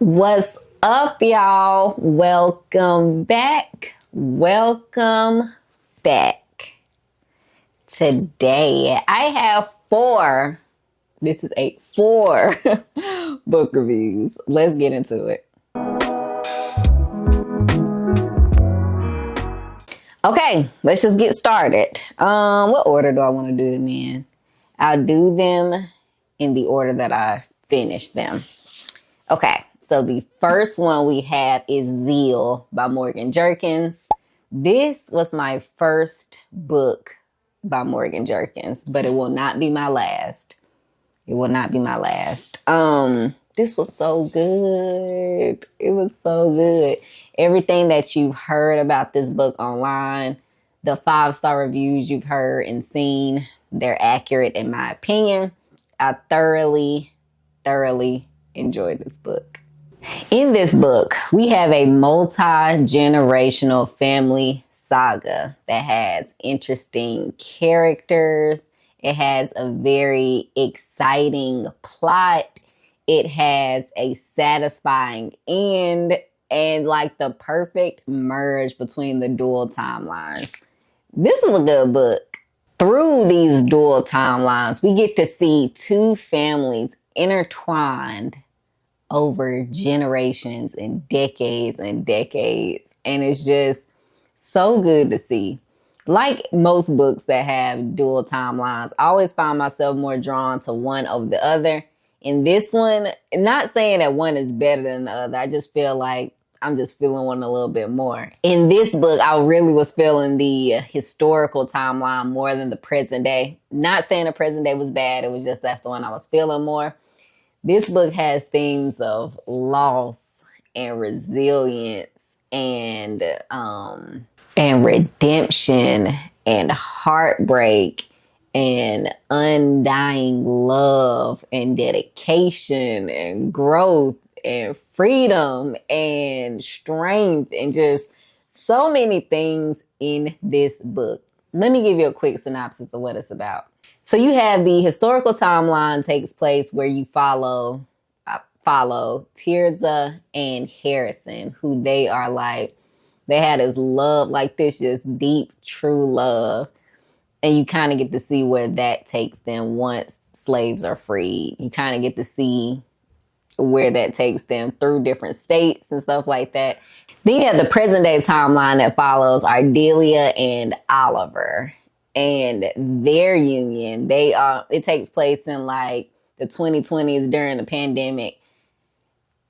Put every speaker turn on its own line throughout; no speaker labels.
What's up, y'all? Welcome back. Welcome back. Today, I have four book reviews. Let's get into it. Okay, let's just get started. What order do I want to do them in? I'll do them in the order that I finished them. Okay, so the first one we have is Zeal by Morgan Jerkins. This was my first book by Morgan Jerkins, but it will not be my last. It will not be my last. This was so good. It was so good. Everything that you've heard about this book online, the 5-star reviews you've heard and seen, they're accurate in my opinion. I thoroughly enjoyed this book. In this book, we have a multi-generational family saga that has interesting characters. It has a very exciting plot. It has a satisfying end and like the perfect merge between the dual timelines. This is a good book. Through these dual timelines, we get to see two families intertwined over generations and decades and decades. And it's just so good to see. Like most books that have dual timelines, I always find myself more drawn to one over the other. In this one, not saying that one is better than the other. I just feel like I'm just feeling one a little bit more. In this book, I really was feeling the historical timeline more than the present day. Not saying the present day was bad. It was just that's the one I was feeling more. This book has themes of loss and resilience and redemption and heartbreak and undying love and dedication and growth and freedom and strength and just so many things in this book. Let me give you a quick synopsis of what it's about. So you have the historical timeline takes place where you follow Tirza and Harrison, who they are like, they had this love, like this just deep, true love. And you kind of get to see where that takes them once slaves are freed. You kind of get to see where that takes them through different states and stuff like that. Then you have the present day timeline that follows Ardelia and Oliver and their union. It takes place in like the 2020s during the pandemic.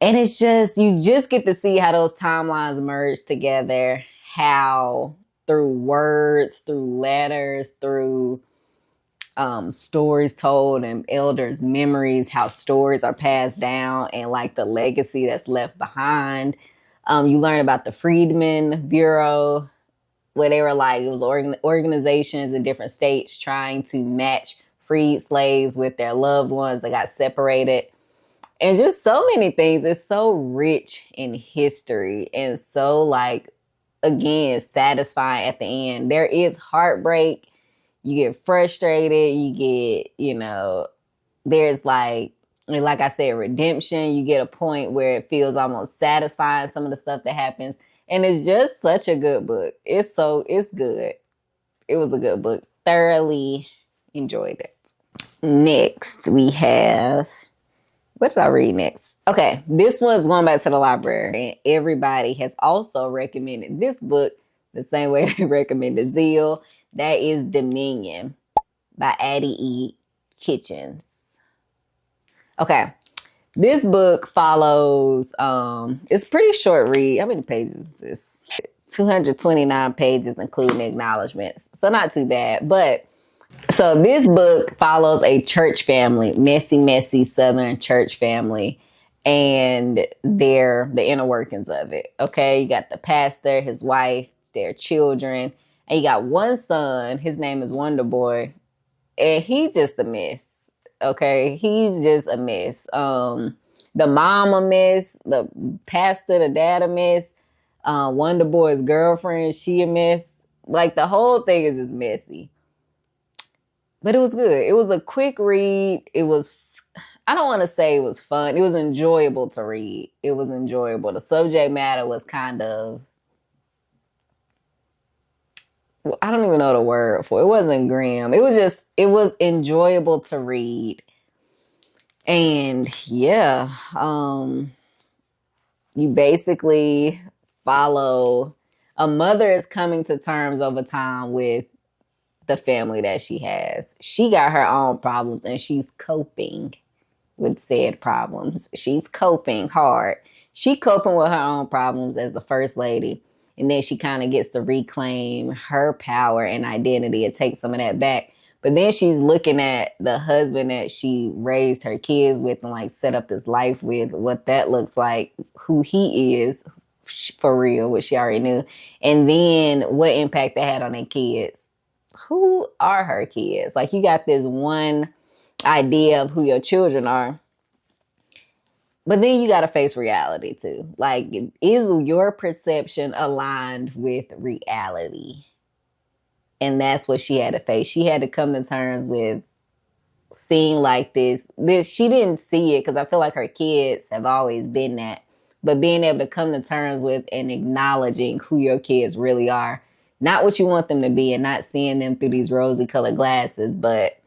And it's just, you just get to see how those timelines merge together, how through words, through letters, through stories told and elders' memories, how stories are passed down and like the legacy that's left behind. You learn about the Freedmen Bureau, where they were like, it was organizations in different states trying to match freed slaves with their loved ones that got separated. And just so many things. It's so rich in history and so like, again, satisfying at the end. There is heartbreak. You get frustrated. You get, there's like I said, redemption. You get a point where it feels almost satisfying, some of the stuff that happens. And it's just such a good book. It's good. It was a good book. Thoroughly enjoyed it. Next, we have, what did I read next? Okay, this one's going back to the library. Everybody has also recommended this book the same way they recommended Zeal. That is Dominion by Addie Citchens. Okay, this book follows, it's a pretty short read. How many pages is this? 229 pages, including acknowledgments. So not too bad. But so this book follows a church family, messy Southern church family, and the inner workings of it. Okay, you got the pastor, his wife, their children, and you got one son. His name is Wonder Boy, and he's just a mess. Okay, he's just a mess. The mom a mess, the pastor, the dad a mess, Wonder Boy's girlfriend, she a mess. Like the whole thing is just messy. But it was good. It was a quick read. It was I don't want to say it was fun. It was enjoyable to read. It was enjoyable. The subject matter was kind of, I don't even know the word for it. It wasn't grim. It was enjoyable to read. And yeah, you basically follow a mother is coming to terms over time with the family that she has. She got her own problems and she's coping with said problems. She's coping hard. She coping with her own problems as the first lady. And then she kind of gets to reclaim her power and identity and take some of that back. But then she's looking at the husband that she raised her kids with and like set up this life with, what that looks like, who he is for real, which she already knew. And then what impact that had on their kids. Who are her kids? Like, you got this one idea of who your children are, but then you got to face reality too. Like, is your perception aligned with reality? And that's what she had to face. She had to come to terms with seeing like this. She didn't see it because I feel like her kids have always been that. But being able to come to terms with and acknowledging who your kids really are, not what you want them to be, and not seeing them through these rosy colored glasses, but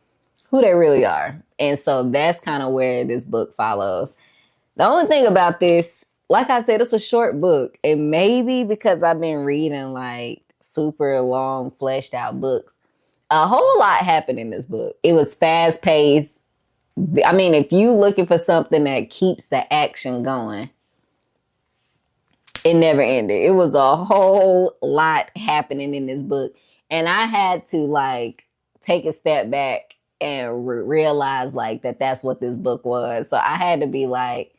who they really are. And so that's kind of where this book follows. The only thing about this, like I said, it's a short book. And maybe because I've been reading like super long, fleshed out books, a whole lot happened in this book. It was fast paced. I mean, if you looking for something that keeps the action going, it never ended. It was a whole lot happening in this book. And I had to like take a step back and realize like that's what this book was. So I had to be like,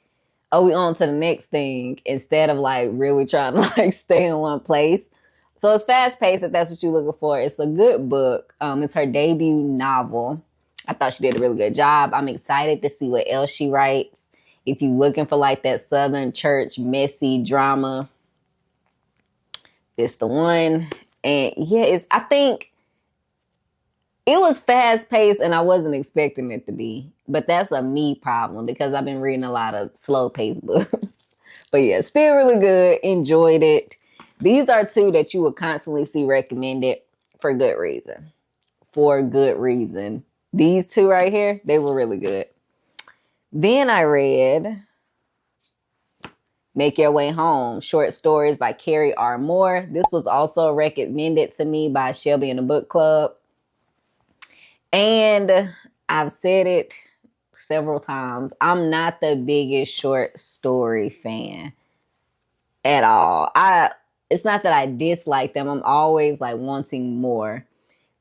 oh, we on to the next thing, instead of like really trying to like stay in one place. So it's fast paced if that's what you're looking for. It's a good book. It's her debut novel. I thought she did a really good job. I'm excited to see what else she writes. If you're looking for like that Southern church messy drama, it's the one. And yeah, I think it was fast paced and I wasn't expecting it to be. But that's a me problem because I've been reading a lot of slow paced books. But yeah, still really good. Enjoyed it. These are two that you will constantly see recommended for good reason. For good reason. These two right here, they were really good. Then I read Make Your Way Home, short stories by Carrie R. Moore. This was also recommended to me by Shelby in the book club. And I've said it several times. I'm not the biggest short story fan at all. It's not that I dislike them. I'm always like wanting more.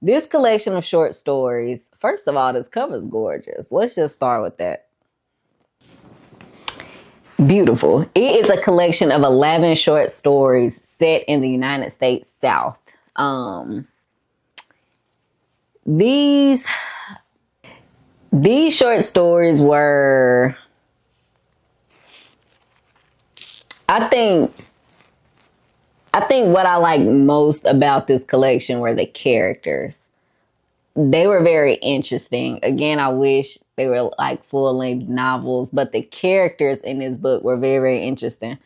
This collection of short stories, first of all, this cover's gorgeous. Let's just start with that. Beautiful. It is a collection of 11 short stories set in the United States South. These short stories were, I think what I like most about this collection were the characters. They were very interesting. Again, I wish they were like full-length novels, but the characters in this book were very, very interesting.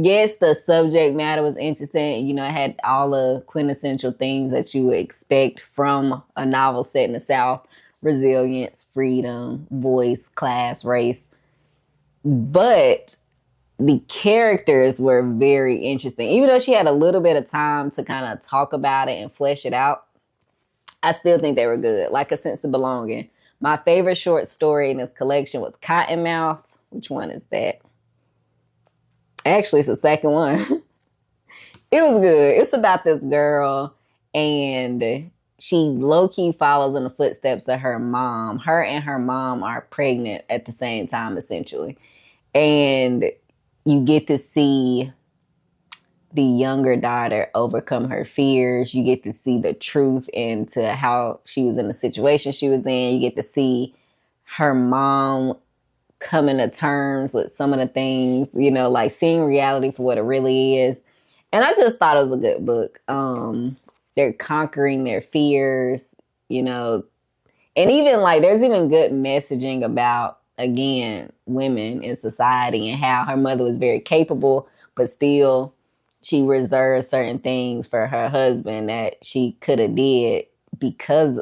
Yes, the subject matter was interesting. You know, it had all the quintessential themes that you would expect from a novel set in the South: resilience, freedom, voice, class, race. But the characters were very interesting. Even though she had a little bit of time to kind of talk about it and flesh it out, I still think they were good. Like A Sense of Belonging. My favorite short story in this collection was Cottonmouth. Which one is that? Actually, it's the second one. It was good. It's about this girl, and she low-key follows in the footsteps of her mom. Her and her mom are pregnant at the same time, essentially. And you get to see the younger daughter overcome her fears. You get to see the truth into how she was in the situation she was in. You get to see her mom coming to terms with some of the things, you know, like seeing reality for what it really is. And I just thought it was a good book. They're conquering their fears, you know, And even like there's even good messaging about, again, women in society and how her mother was very capable, but still she reserved certain things for her husband that she could have did because,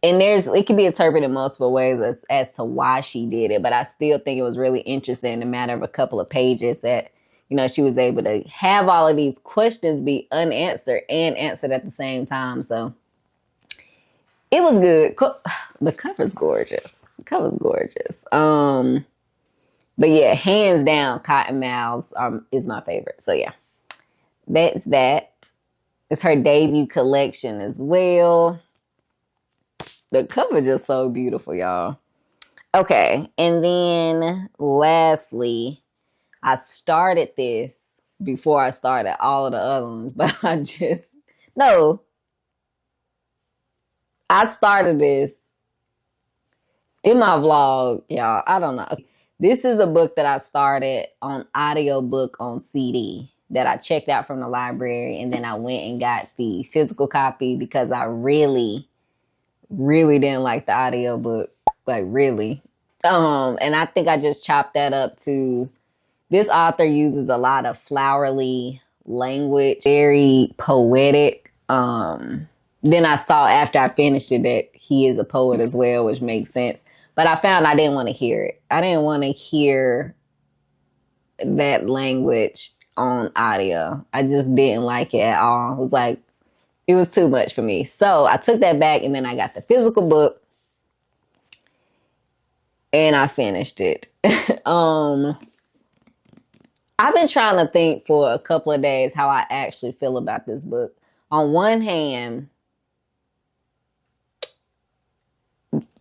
and it can be interpreted multiple ways as to why she did it, but I still think it was really interesting in a matter of a couple of pages that, you know, she was able to have all of these questions be unanswered and answered at the same time. So it was good. The cover's gorgeous. The cover's gorgeous. But yeah, hands down, Cottonmouths is my favorite. So yeah, that's that. It's her debut collection as well. The cover just so beautiful, y'all. Okay, and then lastly, I started this before I started all of the other ones, but I started this in my vlog, y'all. I don't know. This is a book that I started on audiobook on CD that I checked out from the library, and then I went and got the physical copy because I really, really didn't like the audiobook. Like really. And I think I just chopped that up to, this author uses a lot of flowery language, very poetic. Then I saw after I finished it that he is a poet as well, which makes sense. But I found I didn't want to hear it. I didn't want to hear that language on audio. I just didn't like it at all. It was like, it was too much for me. So I took that back and then I got the physical book and I finished it. I've been trying to think for a couple of days how I actually feel about this book. On one hand,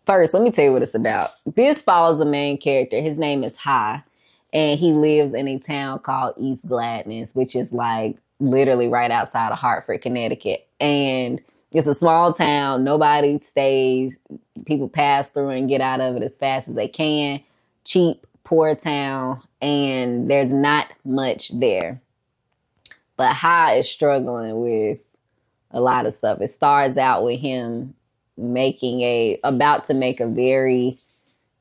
first, let me tell you what it's about. This follows the main character. His name is High, and he lives in a town called East Gladness, which is like literally right outside of Hartford, Connecticut. And it's a small town. Nobody stays. People pass through and get out of it as fast as they can. Cheap, poor town, and there's not much there. But High is struggling with a lot of stuff. It starts out with him about to make a very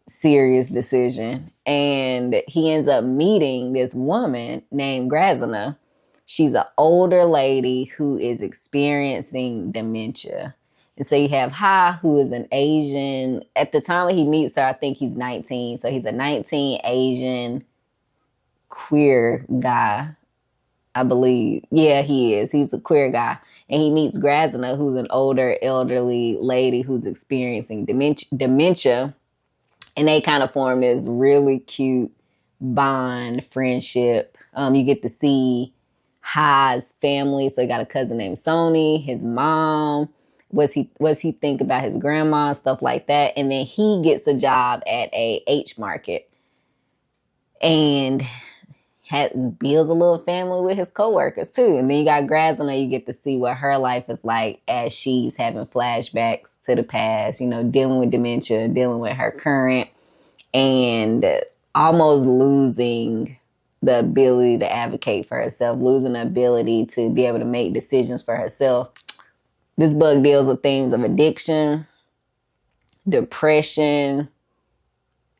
serious decision. And he ends up meeting this woman named Grazina. She's an older lady who is experiencing dementia. And so you have Ha, who is an Asian. At the time when he meets her, I think he's 19. So he's a 19 Asian queer guy, I believe. Yeah, he is. He's a queer guy. And he meets Grazina, who's an older, elderly lady who's experiencing dementia. And they kind of form this really cute bond, friendship. You get to see High's family. So he got a cousin named Sony, his mom. What's he think about his grandma, stuff like that. And then he gets a job at a H market and builds a little family with his coworkers too. And then you got Grazina, you get to see what her life is like as she's having flashbacks to the past, you know, dealing with dementia, dealing with her current, and almost losing the ability to advocate for herself, losing the ability to be able to make decisions for herself. This book deals with themes of addiction, depression.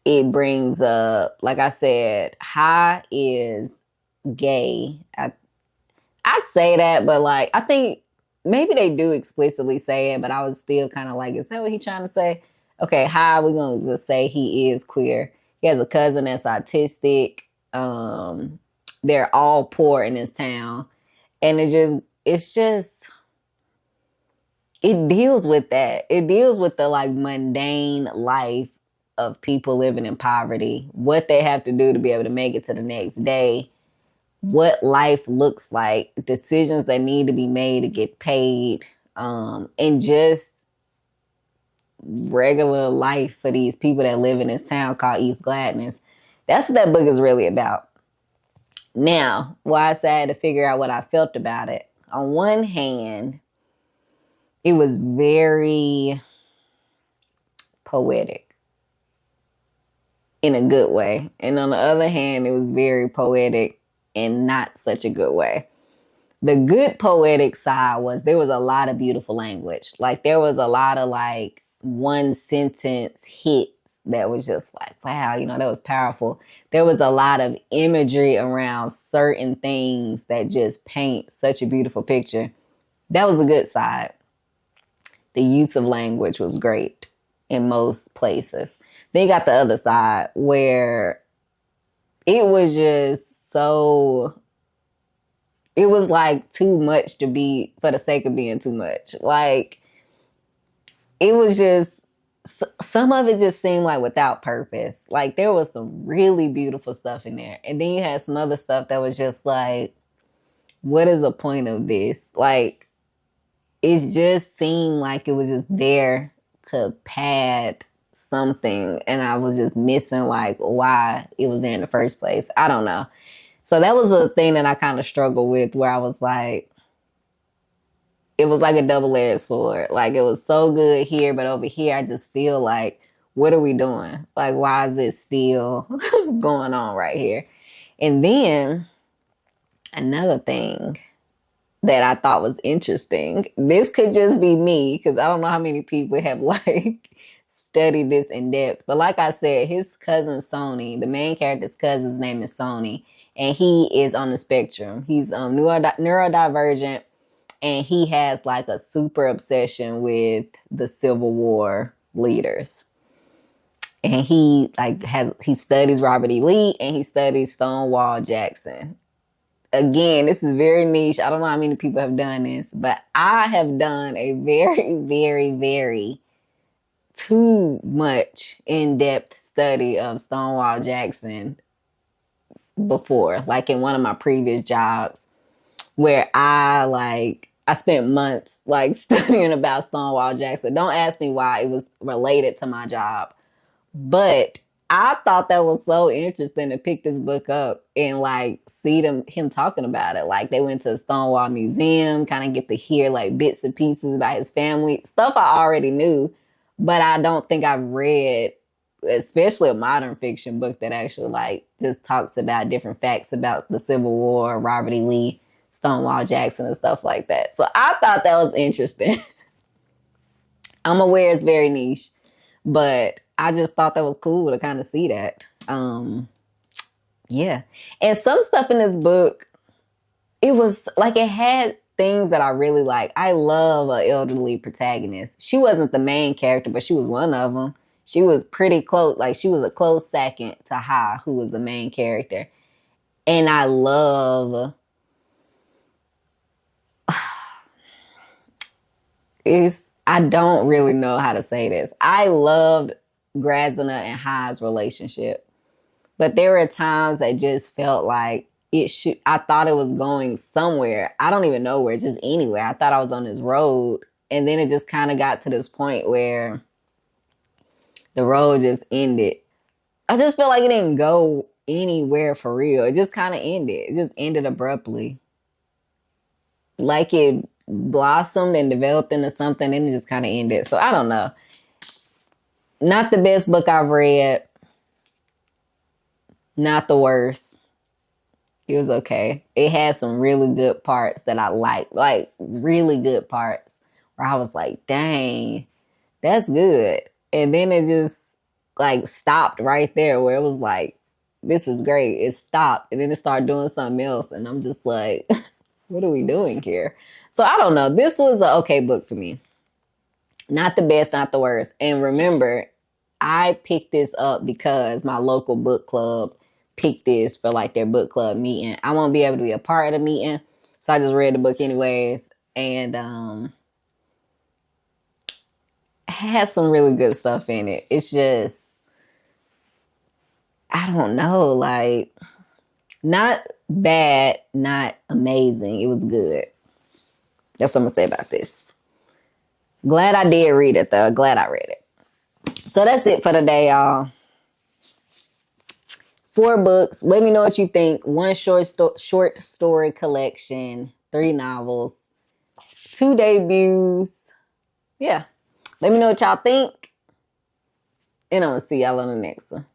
It brings up, like I said, High is gay. I'd say that, but like, I think maybe they do explicitly say it, but I was still kind of like, is that what he's trying to say? Okay, High, we're going to just say he is queer. He has a cousin that's autistic. They're all poor in this town. And it deals with that. It deals with the like mundane life of people living in poverty, what they have to do to be able to make it to the next day, what life looks like, decisions that need to be made to get paid, and just regular life for these people that live in this town called East Gladness. That's what that book is really about. Now, why I had to figure out what I felt about it. On one hand, it was very poetic in a good way. And on the other hand, it was very poetic in not such a good way. The good poetic side was there was a lot of beautiful language. Like there was a lot of like one sentence hits that was just like, wow, that was powerful. There was a lot of imagery around certain things that just paint such a beautiful picture. That was a good side. The use of language was great in most places. Then you got the other side where it was just so, it was like too much to be for the sake of being too much. Like, it was just, some of it just seemed like without purpose. Like, there was some really beautiful stuff in there. And then you had some other stuff that was just like, what is the point of this? Like, it just seemed like it was just there to pad something. And I was just missing like why it was there in the first place. I don't know. So that was the thing that I kind of struggled with, where I was like, it was like a double-edged sword. Like, it was so good here, but over here, I just feel like, what are we doing? Like, why is it still going on right here? And then another thing that I thought was interesting. This could just be me, because I don't know how many people have like studied this in depth. But like I said, his cousin Sony, the main character's cousin's name is Sony, and he is on the spectrum. He's neurodivergent, and he has like a super obsession with the Civil War leaders. And he studies Robert E. Lee, and he studies Stonewall Jackson. Again, this is very niche. I don't know how many people have done this, but I have done a very, very, very too much in-depth study of Stonewall Jackson before, like in one of my previous jobs, where I spent months like studying about Stonewall Jackson. Don't ask me why it was related to my job, but I thought that was so interesting to pick this book up and like see him talking about it. Like, they went to the Stonewall Museum, kind of get to hear like bits and pieces about his family, stuff I already knew, but I don't think I've read, especially a modern fiction book that actually like just talks about different facts about the Civil War, Robert E. Lee, Stonewall Jackson, and stuff like that. So I thought that was interesting. I'm aware it's very niche, but I just thought that was cool to kind of see that. Yeah. And some stuff in this book, it was like, it had things that I really like. I love an elderly protagonist. She wasn't the main character, but she was one of them. She was pretty close. Like, she was a close second to Ha, who was the main character. And I love, I don't really know how to say this. I loved Grazina and Ha's relationship, but there were times that just felt like I thought it was going somewhere. I don't even know where, just anywhere. I thought I was on this road, and then it just kind of got to this point where the road just ended. I just feel like it didn't go anywhere for real. It just kind of ended. It just ended abruptly. Like, it blossomed and developed into something, and it just kind of ended. So I don't know. Not the best book I've read. Not the worst. It was okay. It had some really good parts that I liked. Like, really good parts where I was like, dang, that's good. And then it just like stopped right there, where it was like, this is great. It stopped, and then it started doing something else. And I'm just like, what are we doing here? So I don't know. This was an okay book for me. Not the best, not the worst. And remember, I picked this up because my local book club picked this for like their book club meeting. I won't be able to be a part of the meeting, so I just read the book anyways. And it has some really good stuff in it. It's just, I don't know, like, not bad, not amazing. It was good. That's what I'm gonna say about this. Glad I did read it, though. Glad I read it. So that's it for today, y'all. 4 books. Let me know what you think. 1 short story collection, 3 novels, 2 debuts. Yeah. Let me know what y'all think. And I'm going to see y'all on the next one.